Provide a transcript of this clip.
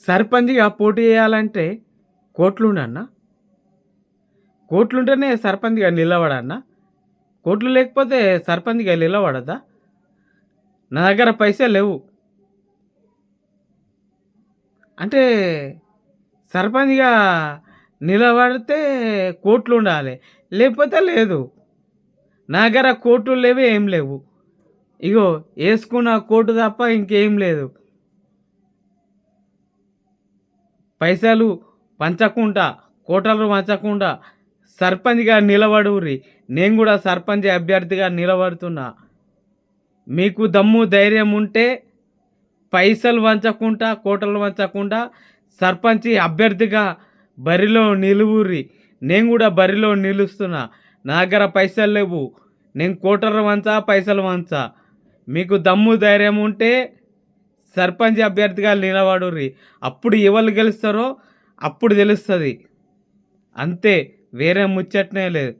సర్పంచ్‌గా పోటీ చేయాలంటే కోట్లుండన్నా? కోట్లుంటేనే సర్పంచ్‌గా నిలబడన్నా? కోట్లు లేకపోతే సర్పంచ్‌గా నిలబడద్దా? నా దగ్గర పైసలు లేవు. అంటే సర్పంచ్‌గా నిలబడితే కోట్లుండాలే. లేకపోతే లేదు. నా దగ్గర కోట్లు లేవు, ఏం లేవు. ఇగో యేసుకున్న కోటు తప్ప ఇంకేం లేదు. పైసలు పంచకుండా, కోటలు పంచకుండా సర్పంచ్‌గా నిలబడుర్రి. నేను గూడా సర్పంచ్ అభ్యర్థిగా నిలబడుతున్నా. మీకు దమ్ము, ధైర్యం ఉంటే పైసలు వంచకుండా, కోటలు వంచకుండా సర్పంచి అభ్యర్థిగా బరిలో నిలువుర్రి. నేను గూడా బరిలో నిలుస్తున్నా. నా దగ్గర పైసలు లేవు. నేను కోటలు వంచా, పైసలు వంచా. మీకు దమ్ము, ధైర్యం ఉంటే సర్పంచ్ అభ్యర్థిగా నిలబడుర్రి. అప్పుడు ఎవళ్ళు గెలుస్తారో అప్పుడు తెలుస్తది. అంతే. వేరే ముచ్చటనే లేదు.